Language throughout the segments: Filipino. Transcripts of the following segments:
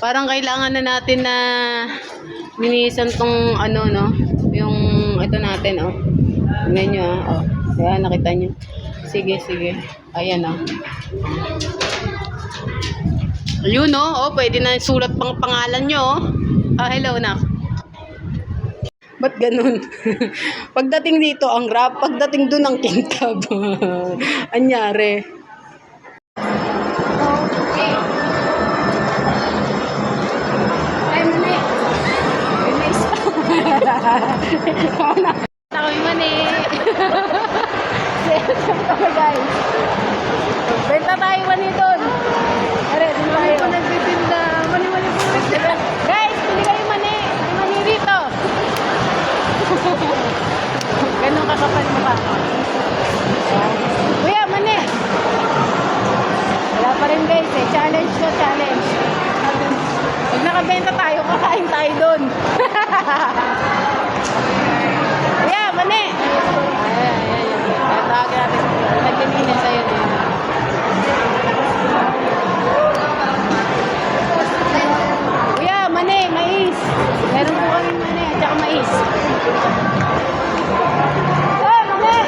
Parang kailangan na natin na linisan tong ano, no? Yung ito natin, oh. Tingnan nyo, oh. Ayan, nakita nyo. Sige, sige. Ayan, oh. Ayun, oh. Pwede na sulat pang pangalan nyo, oh. Hello, nak. Ba't ganun? Pagdating dito, ang rap. Pagdating dun, ang kintab. Anyari. Takoy mani. Guys. Benta tayo mani doon. Are, dun tayo. Mani nagtitinda. Mani po. Guys, pili kayo mani. May mani rito. Ganun kakapal mo pa. Kuya, mani. Wala pa rin guys eh. Challenge to challenge. Pag nakabenta tayo, kakain tayo doon. Kuya, mani. Ayan. Tatawagin natin. Naglilinis sa'yo. Kuya, mani, mais. Meron po kami mani at saka mais. Mani.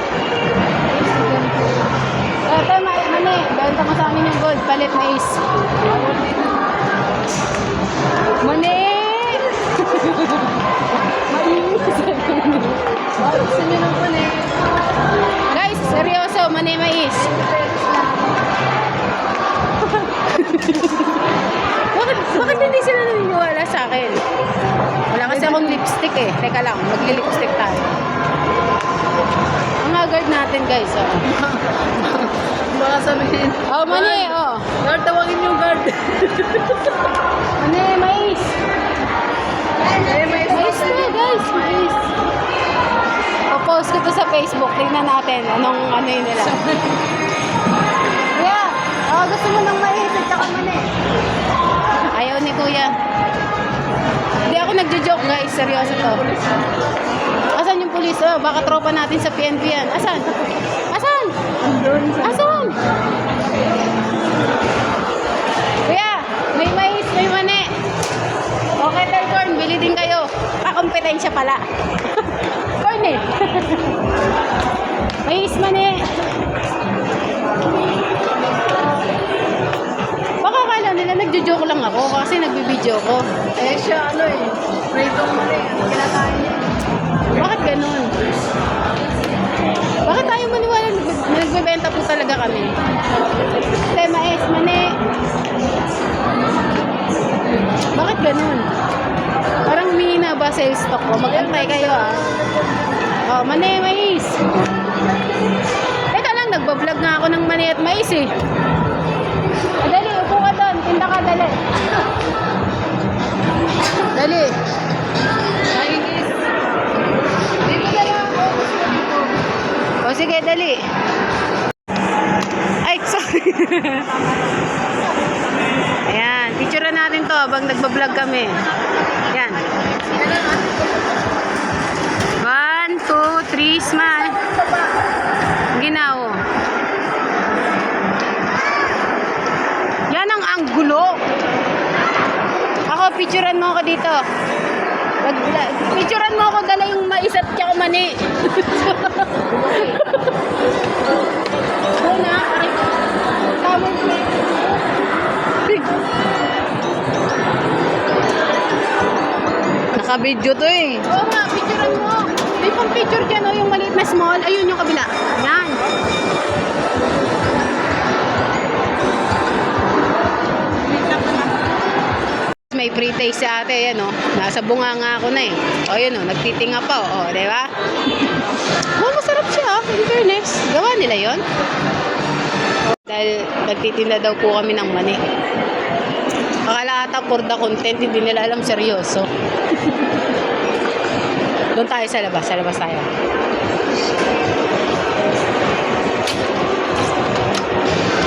Ito, mani. Benta mo sa amin yung gold. Palit mais. Mani. Gusto nyo ng mani. Guys, seryoso. Mani, mais. Bakit hindi sila naniniwala sa akin? Wala kasi akong lipstick eh. Teka lang, magli-lipstick tayo. Ang guard natin guys. Oh. Baka sabihin. Oh, mani. Oh. Guard, tawagin yung guard. Mani, mais. Mais to guys, mais. Post ko to sa Facebook. Tingnan natin anong ano yun nila. Kuya, gusto mo ng mais at saka mani. Ayaw ni kuya. Hindi ako nagjo-joke guys. Seryoso to. Asan yung pulis? Oh, baka tropa natin sa PNP yan. Asan? Asan? Asan? Kuya, may mais, may mani. Okay, tell corn. Bili din kayo. Kakompetensya pala. Corn eh. Mais, mani. Baka akala nila nagjo-joke lang ako kasi nagbibideo ko. Eh siya ano eh. Pritong mali. Kinakain niya. Bakit ganun? Bakit tayo maniwala nagbebenta po talaga kami? Mais, mani. Bakit ganun? Parang mina ba sa stock ko? Mag-antay kayo ah. Oh, mani, mais. Teka lang, nagbablog nga ako ng mani at mais eh. Dali, upo ka doon. Tinda ka, dali. Dali. Nainis. Dito na lang ako. O sige, dali. Ay, sorry. Ayan, picture natin to habang nagbablog kami. Ayan. 1, 2, 3, smile. Ginaw. Yan ang anggulo. Ako, picturean mo ako dito. Picturean mo ako, dala yung mais at tsaka mani. Una, tama yung naka-video to eh. Oo nga, picturean mo. May pang picture dyan o, yung maliit na small. Ayun yung kabila. Yan. May pre-taste sa ate, yan o. Nasa bunga nga ako na eh. O yun o, nagtitinga pa o. Di ba? Oh, masarap siya. In fairness. Gawa nila yon. Dahil nagtitinda daw po kami ng mani. Akala ata for the content, hindi nila alam seryoso. Doon tayo sa labas. Sa labas tayo.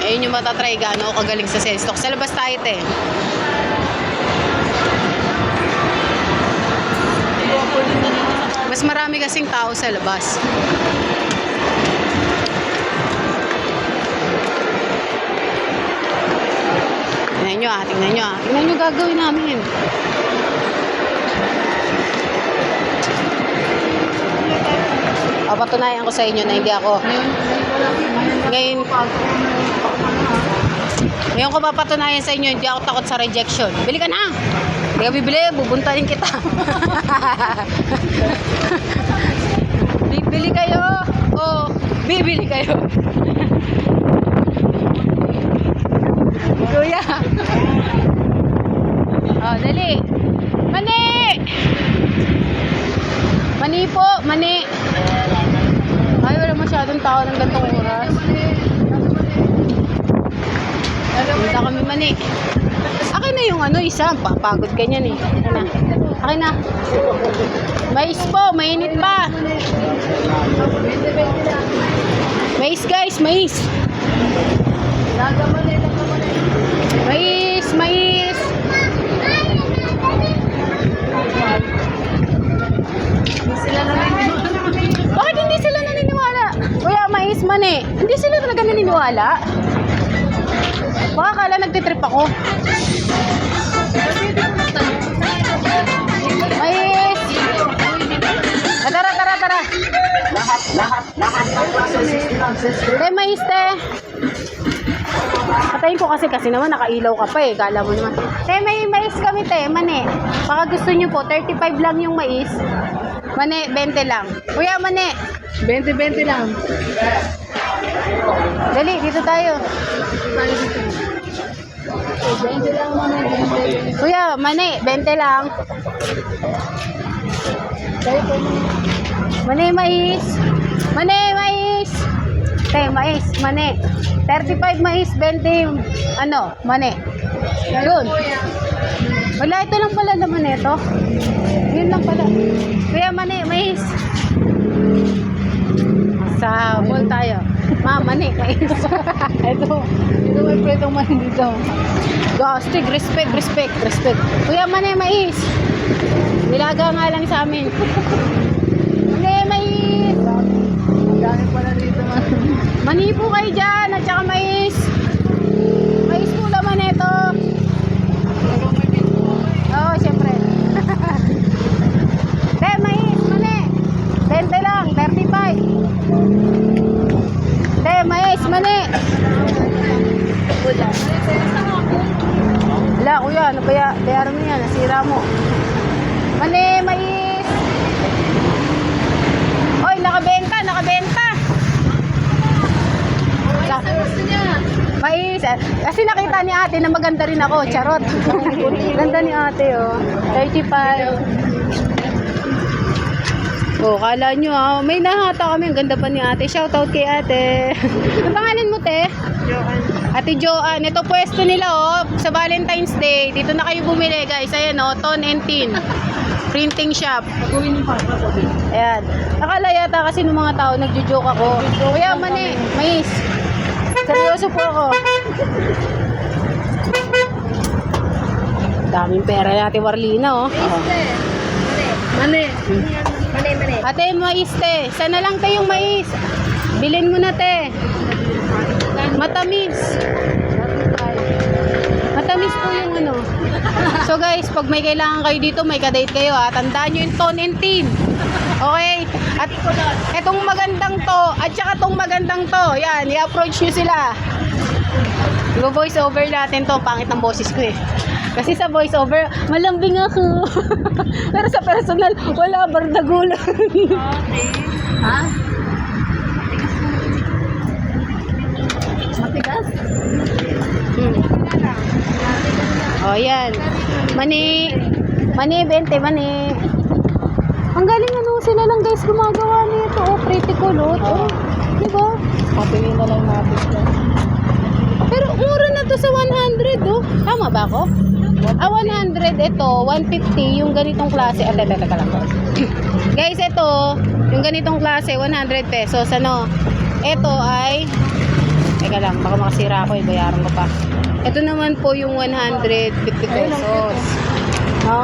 Ayun yung matatry gaano ako kagaling sa sales stock. Sa labas tayo te. Mas marami kasing tao sa labas. Ayan tingnan nyo tingnan nyo Tingnan nyo gagawin namin. Patunayan ko sa inyo na hindi ako. Ngayon ko papatunayan sa inyo, hindi ako takot sa rejection. Bili ka na! Hindi ka bibili, bubuntahin kita. Bibili kayo! Oh, bibili kayo! Kuya! Oh, dali! Mani! Mani po! Mani! Ay, wala masyadong tao ng gantong oras. Punta kami mani. Akin na yung isa. Papagod ka niyan eh. Akin na. Mais po, mainit pa. Mais guys, mais. Mais, mais. Bakit hindi sila naniniwala? Kuya, mais mani. Hindi sila talaga naniniwala. Baka kala nagtitrip ako. Mais! Tara. Te, mais, te. Patayin ko kasi naman nakailaw ka pa eh. Kala mo naman. Te, may mais kami, te. Mani. Baka gusto nyo po, 35 lang yung mais. Mani, 20 lang. Kuya, mani. 20 lang. Dali, dito tayo. Kuya, mani, 20 lang. Mani, mais. Mani, mais. Te, mais, mani. 35 mais, 20, mani. Yun. Wala, ito lang pala naman ito. Yun lang pala. Kuya, mani, mais. Sa mall tayo. Mani, mais. Ito may pretong mani dito. Gastig, respect. Kuya, mani, mais. Nilaga nga lang sa amin. Mani, mais. Dami pala dito man. Mani po kayo dyan, at saka mais. Mais po naman ito. Oo, syempre. Te, mais, mani. 20 lang, 35. Te, mais, mani. Wala, kuya, ano kaya? Bayaran mo yan, nasira mo. Mani, mais. Oy, nakabenta. Gusto niya. Mais. Kasi nakita ni ate na maganda rin ako. Charot. Ganda ni ate, oh. 35. Oh, kala nyo, may nahata kami. Ang ganda pa ni ate. Shoutout kay ate. Ang pangalan mo, te? Ate Joanne. Ito pwesto nila, oh. Sa Valentine's Day. Dito na kayo bumili, guys. Ayan, oh. Ton and Tin. Printing shop. Ayan. Akala yata kasi ng mga tao nagjo-joke ako. Kuya, mani. Mais. Seryoso po ako. Daming pera natin, Warlina, oh. Mani. Ate, mais, te. Sana lang te yung mais. Bilhin mo na, te. Matamis. Matamis po yung So guys, pag may kailangan kayo dito, may kadate kayo, ha. Tandaan nyo yung Ton and Tin. Okay? At etong magandang to, at saka tong magandang to, yan, i-approach nyo sila. I-voice over natin to, pangit ng boses ko eh. Kasi sa voice over, malambing ako. Pero sa personal, wala, bardagulan. Ha? Matigas? Oh, yan. Mani, 20, mani. Ang galing sila lang guys gumagawa nito. Oh, pretty kulot. Oh, di ba? Patingin na lang natin. Pero mura na to sa 100, oh. Tama ba ako? 100 ito, 150 yung ganitong klase. Teka lang. Guys, ito, yung ganitong klase, 100 pesos. Ito ay, teka lang, baka makasira ako, bayaran ko pa. Ito naman po yung 150 pesos. No?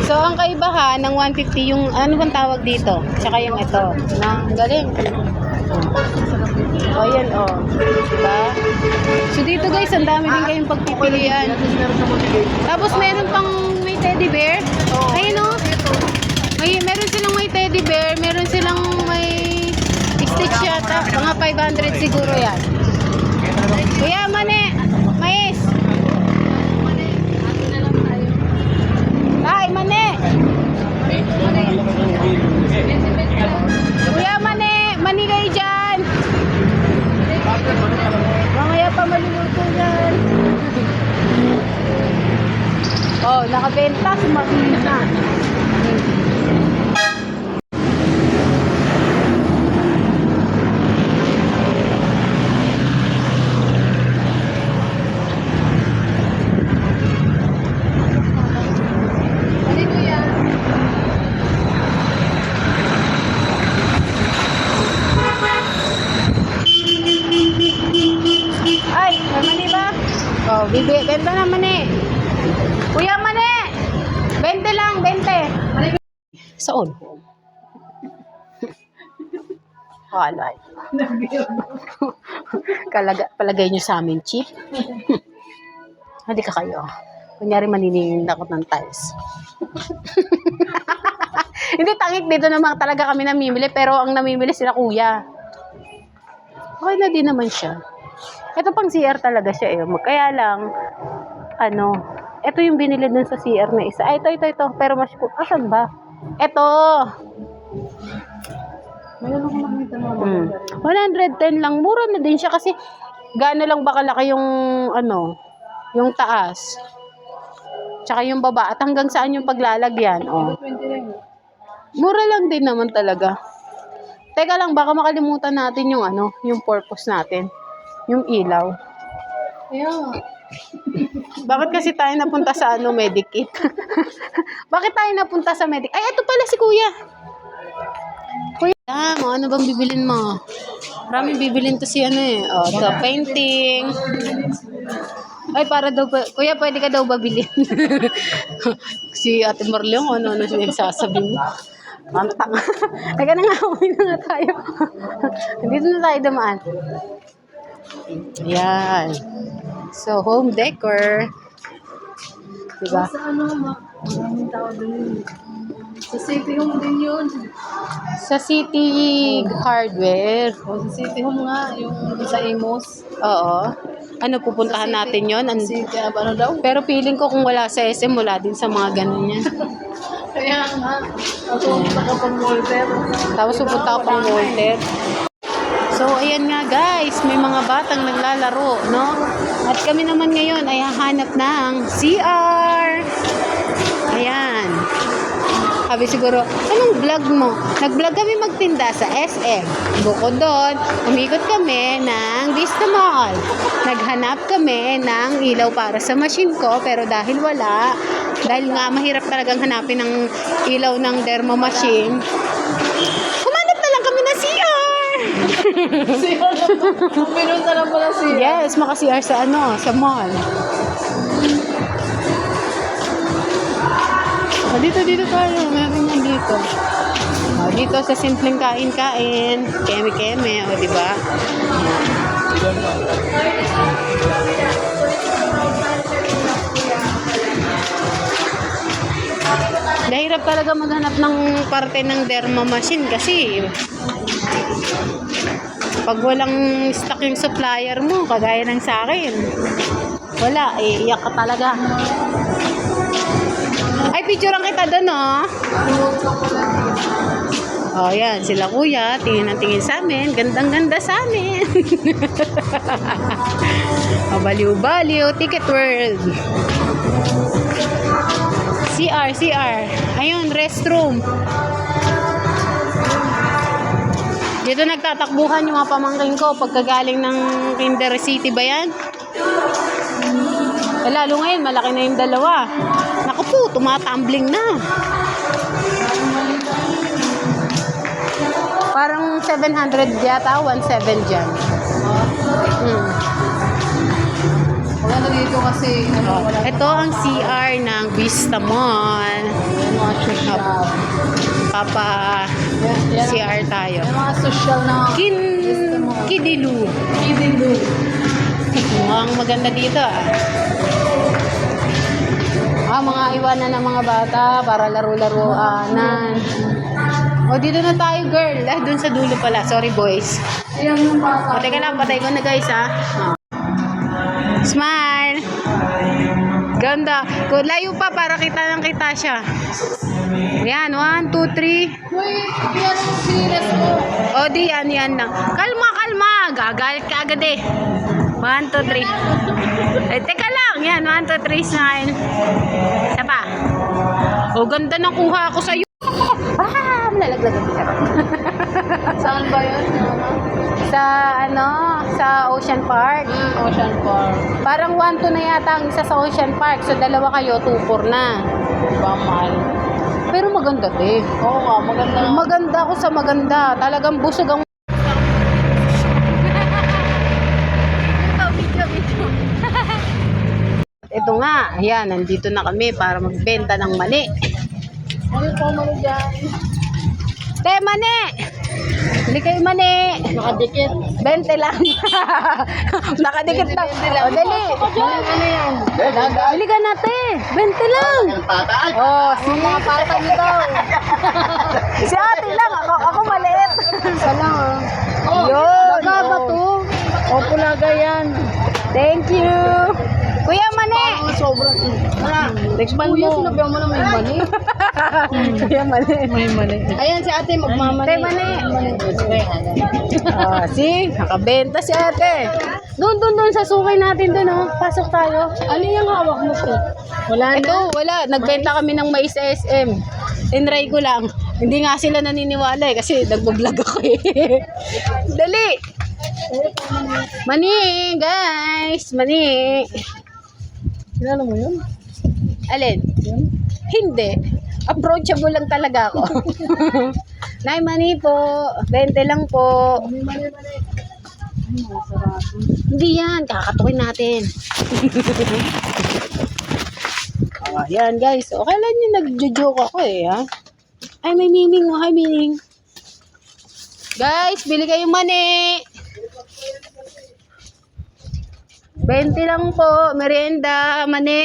So, ang kaibahan ng 150, yung ano bang tawag dito? Tsaka yung ito. Na, galing. O, yan, o. Diba? So, dito guys, ang dami din kayong pagpipilian. Tapos, meron pang may teddy bear. Ayun, o. Meron silang may teddy bear. Meron silang may stitch yata. Mga 500 siguro yan. Kuya, mane. Mais. Ay, mane. Kuya, mane. Mani kayo dyan. Mamaya pa maluluto dyan. Oh, nakabenta. Sumakinis na. Ay, may mani ba? Oh, benta na mani. Kuya, mani! 20 lang, 20. Saan? Alay. Palagay nyo sa amin, chip. Hindi ka kayo. Kunyari maniningin ako ng tiles. Hindi, tangik dito naman talaga kami namimili, pero ang namimili sila kuya. Okay na din naman siya. Ito pang CR talaga siya eh. Kaya lang, ito yung binili dun sa CR na isa. Ay, ito. Pero mas, asan ba? Ito. Mayroon ako nakita mo. 110 lang. Mura na din siya kasi gaano lang ba kalaki yung, yung taas. Tsaka yung baba. At hanggang saan yung paglalagyan. Oh. 20 rin. Mura lang din naman talaga. Teka lang, baka makalimutan natin yung yung purpose natin. Yung ilaw. Yeah. Bakit kasi tayo napunta sa Medikit? Bakit tayo napunta sa Medikit? Ay, ito pala si Kuya. Kuya, ano bang bibilin mo? Maraming bibilin to si Oh, ito, painting. Ay, para daw, Kuya, pwede ka daw ba bilhin? Si Ate Marleong, ano sinagsasabi mo? Mantang. Teka na nga, uwi na nga tayo. Dito na tayo dumaan. Ayan. So, home decor. Diba? Sa maraming tao din. Sa City Home din yun. Sa City Hardware. O, sa City Home nga, yung sa Amos. Oo. Ano, pupuntahan natin yon? City, ano daw? Pero feeling ko kung wala sa SM, wala din sa mga ganun yan. Kaya nga, ako nakapag-order. Tapos pupunta ka pang Walter. So, ayan nga guys, may mga batang naglalaro, no? At kami naman ngayon ay hahanap ng CR. Ayan. Sabi siguro, anong vlog mo? Nag-vlog kami magtinda sa SM. Bukod doon, umikot kami ng Vista Mall. Naghanap kami ng ilaw para sa machine ko, pero dahil dahil nga mahirap talagang hanapin ng ilaw ng dermo machine, humanap na lang kami ng CR. CR na po. Puminunta na pala CR. Yes, maka-CR sa sa mall. Dito tayo. Meron yan dito. Dito sa simpleng kain-kain. Keme-keme. O, diba? Nahirap talaga maghanap ng parte ng derma machine kasi pag walang stock yung supplier mo, kagaya ng sa akin, wala, iiyak ka talaga. Ay, picturean kita doon, oh. Oh, yan. Sila kuya. Tingin ng tingin sa amin. Gandang-ganda sa amin. Oh, baliw-baliw. Ticket World. CR. Ayun, restroom. Dito nagtatakbuhan yung mga pamangkin ko pagkagaling ng Kinder City ba yan? Lalo ngayon, malaki na yung dalawa. Naku po, tumatumbling na. Parang 700 yata, 1.7 dyan. Wala dito kasi, wala. Ito ang CR ng Vista Mall. Papa Yan. CR tayo. Yung mga social na... Kidilu. Kidilu. Mukhang maganda dito ah. Mga iwanan ng mga bata para laro-laruanan. O, dito na tayo, girl. Dun sa dulo pala. Sorry, boys. Ayan yung bata. O, teka lang. Patay ko na, guys, ha. O. Smile. Ganda. Layo pa para kita ng kita siya. Yan. 1, 2, 3. Wait, yan ang serious mo. O, di yan lang. Kalma. Gagalit ka agad eh. 1, 2, 3. Teka lang. Yan. 1, 2, 3. Smile. Isa pa. O, ganda ng kuha ko sa'yo. Malalaglag ang kita. Saan ba yun? Sa Ocean Park. Ocean Park. Parang 1-2 na yata ang isa sa Ocean Park. So, dalawa kayo, 2-4 na. Diba, mahal? Pero maganda, te. Oo nga, maganda. Maganda ako sa maganda. Talagang busog ang... Ito nga, ayan, nandito na kami para magbenta ng mani. Ano po mali dyan? Te, mani! Hindi kayo mani! Nakadikit. 20 lang. Nakadikit lang. O, dali. Ano yan? Bili ka na, te. 20 lang. Oh, si Mga pata niyo daw. Si ate lang. Ako maliit. Isa lang ah. Yun. Baga ba to? O, pulaga yan. Thank you. Kuya Mani. Parang sobrang. Tikman Kuya, mo. sinabi mo na may mali. Kuya Mani. May mali. Ayan si ate magmamali. Ate, mali. Ah, see? Nakabenta si ate. Doon sa sukay natin doon, oh. Pasok tayo. Ano yung hawak mo to? Wala na. Ito, wala. Nagbenta kami ng mais sa SM. Tinry ko lang. Hindi nga sila naniniwala eh, kasi nagbablog ako eh. Dali! Mani, guys! Mani! Kilala mo yun? Alin? Hindi. Approachable lang talaga ako. Nay, mani po. 20 lang po. Mali. Ay, masarap. Hindi yan. Kakatukin natin. Oh, yan guys. O, kailan nyo nag-joke ako eh, ha? Ay, may meaning mo. Hi, meaning. Guys, bili kayo mani. 20 lang po. Merienda. Mani.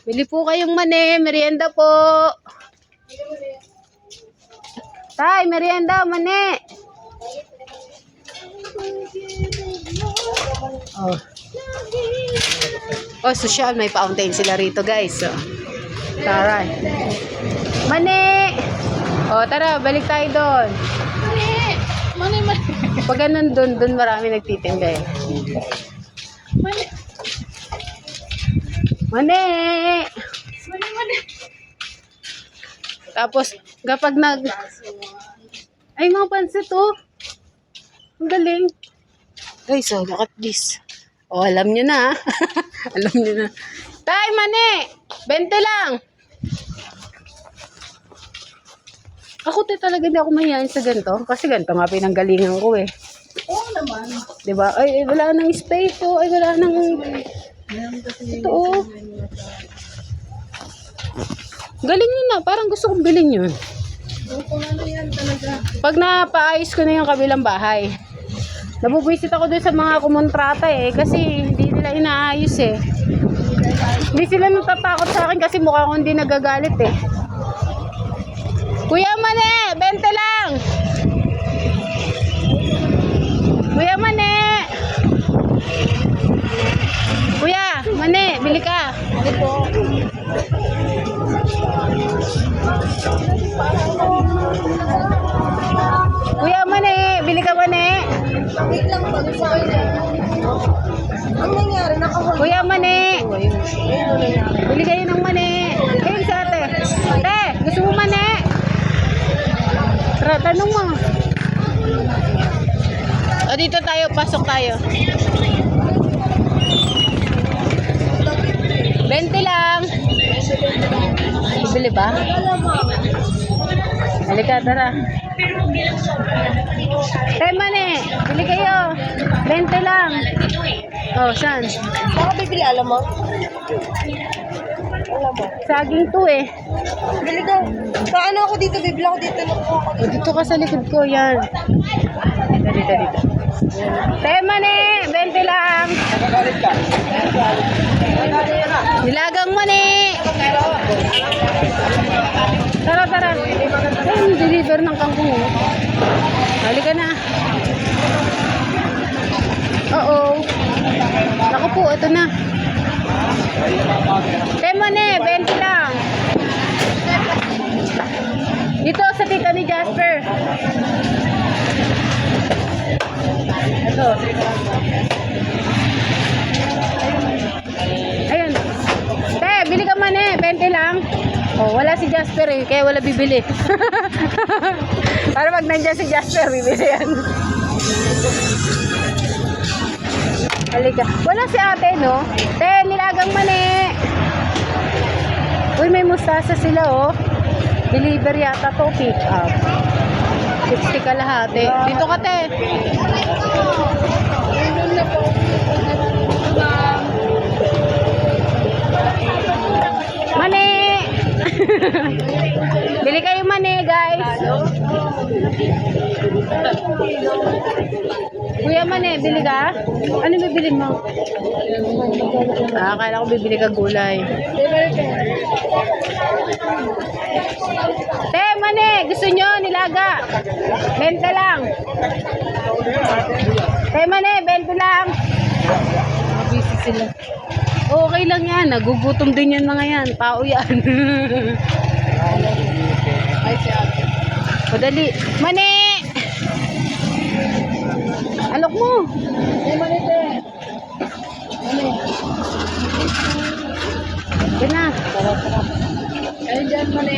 Bili po kayong mani. Merienda po. Tay, merienda. Mani. Oh. Oh, social. May fountain sila rito, guys. So, tara. Mani! Oh, tara. Balik tayo doon. Mali. Pag ganun doon marami nagtitinda eh. Mali. Mani! Tapos, kapag ay, mga pansit, oh. Ang galing. Guys, oh, look at this. Oh, alam nyo na, alam nyo na. Tay, mani! 20 lang! Ako talaga hindi ako mahihayin sa ganito. Kasi ganito nga pinanggalingan ko eh. Oo naman. Diba? Ay, wala nang space, oh. Ay, wala nang... Ito, oh. Galing yun na. Parang gusto kong bilhin yun. Ano yan talaga? Pag napaayos ko na yung kabilang bahay. Nabubwisit ako doon sa mga kumontrata eh. Kasi hindi nila inaayos eh. Hindi sila natatakot sa akin kasi mukha ko hindi nagagalit eh. Kuya Mane, 20 lang. Kuya Mane. Kuya, Mane, bili ka. Ito. Kuya Mane, bili ka Mane. Wait lang pag sa kanya. Ang nangyari, nakawala. Kuya Mane. Bili kayo ng Mane. Ayun sa ate. Te, gusto mo Mane? Tara, tanong mo. O, dito tayo, pasok tayo. 20 lang. Bibili ba? Halika, tara. Tay, Mane, bili kayo. 20 lang. Oh, saan? Baka bibili, alam mo? Saging to eh. Bili ka. Kaano ako dito, bibili ako dito. Nakuha ko O, dito ka sa likod ko, yan. Dito. Tema ne, 20 lang. Nilagang mo ne. Tara. Ay, deliver ng kangkong. Oh. Halika na. Oo. Naku po, ito na. Tema ne, 20 lang. Dito sa tita ni Jasper. Ito. Ayun. Te, bili ka man eh. 20 lang. Oh, wala si Jasper eh. Kaya wala bibili. Para pag nandiyan si Jasper, bibili yan. Halika. Wala si ate, no? Te, nilagang man eh. Uy, may mustasa sila, oh. Deliver yata to, pick up. 60 kalahati. Dito ka, te. Mani! Bili kayo mani, guys. Kuya mani, bili ka? Ano bibilin mo? Akala ko bibili ka gulay. Te, mani, gusto nyo nilaga? 20 lang. Te, mani, 20 lang. Busy sila. Okay lang yan. Nagugutom din yan mga yan. Tao yan. Ay, si ate. Madali. Mani! Alok mo. Ay, mani, te. Mani. Yan na. Ayun dyan, mani.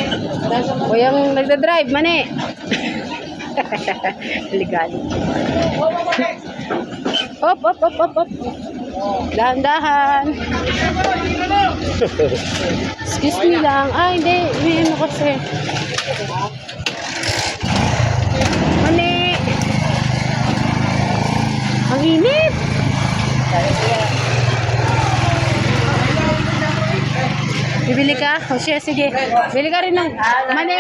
O yung nagdadrive, mani. Ligali. Op. Dahan-dahan. Excuse me lang. Ah, hindi. May ano kasi. Mani. Ang init. Bibili ka? O siya, sige. Bili ka rin ng mani.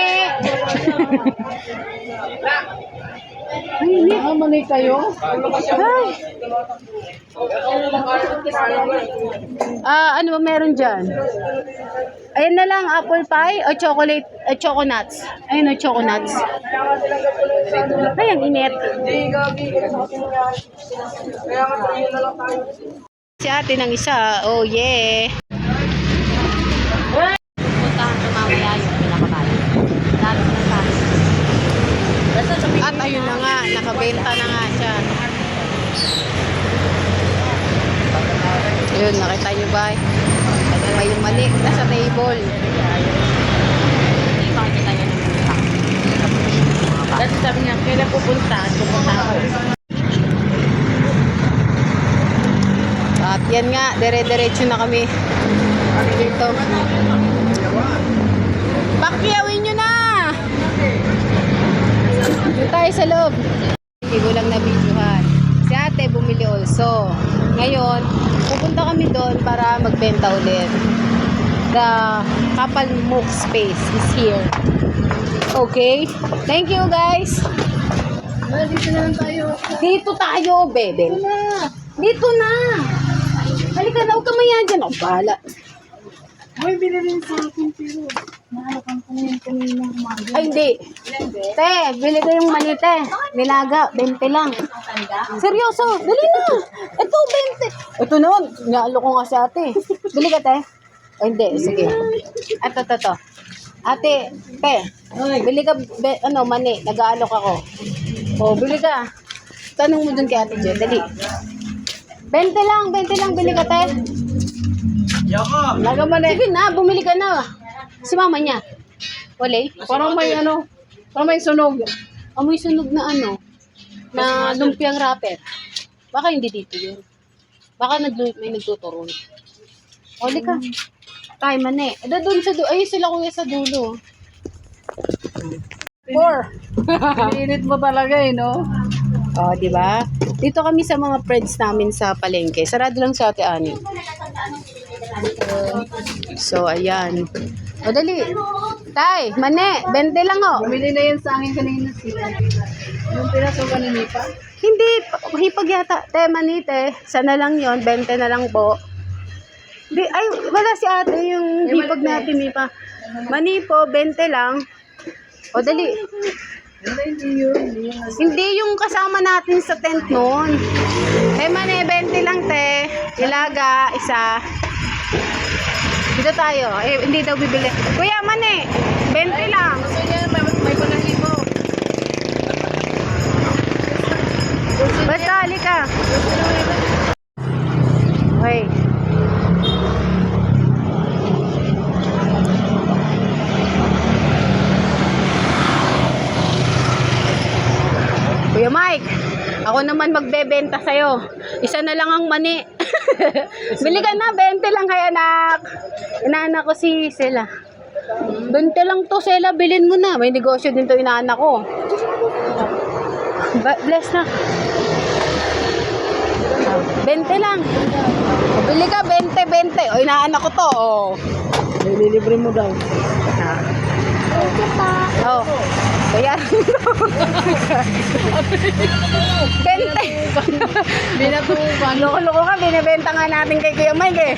Ang init. Ah, mani kayo? Ay. Ano ba meron dyan? Ayun na lang, apple pie o chocolate, choconuts. Ayun o, choconuts. Ay, ang init. Si ate ng isa, oh yeah. Puntahan sa mamaya yung pinakabayo. At ayun na nga, nakabenta na nga siya. Ayun, nakita nyo ba? May mali nasa table. Hindi makikita nyo ng punta. Kasi sabi niya, kailan pupunta ako. At yan nga, dire-diretso na kami. Dito. Pakyawin nyo na! Doon tayo sa loob. Hindi ko lang nabidyohan. Si ate bumili also. Ngayon, pupunta kami doon para magbenta ulit. The Kapal Mook space is here. Okay? Thank you, guys. Dito na lang tayo. Dito tayo, bebe. Dito na. Halika na, huwag ka mayan dyan. O, bahala. May binili sa akin pero nahalakan ko ngayon kanina umaga. Ay, hindi. Te, bili ko yung mani, te. Nilaga, 20 lang. Seryoso, dali na. Ito, 20. Ito naman, naalo ko nga si ate. Bili ka, te. Ay, hindi, sige. Ito. Ate, te, bili ka, mani. Nag-aalok ako. O, bili ka. Tanong mo dun kay ate Jo, dali. 20 lang, bili ka, te. Laga mo na. Sige na, bumili ka na. Si mama niya. Wala. Parang may sunog. Amoy sunog na na lumpiang rapet. Baka hindi dito yun. Baka may nagtuturon. Oli ka. Tayo man eh. Doon sa dulo. Ayun sila kuya sa dulo. 4. Init mo talaga no? Oh, di ba? Dito kami sa mga friends namin sa palengke. Sarado lang sa Ate Ani. So, ayan. O, dali. Tay, mane, 20 lang oh. Bumili na yan sa akin kanina sila. Yung piraso ka ni Nipa? Hindi, hipag yata. Te, manite. Sana lang yon 20 na lang po. Di, ay, wala si ate yung hipag natin, Mipa. Mani po, 20 lang. O, dali. Ano hindi yun? Hindi yung kasama natin sa tent noon. Eh, mani, 20 lang, te. Ilaga, isa. Dito tayo. Eh, hindi daw bibili. Kuya, mani, 20 lang. Gusto niya, may panahibo. Basta, halika. Okay. Kuya Mike, ako naman magbebenta sa'yo. Isa na lang ang mani. Bili ka na, 20 lang kay anak. Inaanak ko si Sela. 20 lang to, Sela, bilhin mo na. May negosyo din to inaanak ko. Bless na. 20 lang. O, bili ka, 20. O, inaanak ko to. O. Nililibre mo daw. Oh. Kaya 20. Binatuban. Loko-loko ka, binibenta nga natin kay Kuya Mike eh.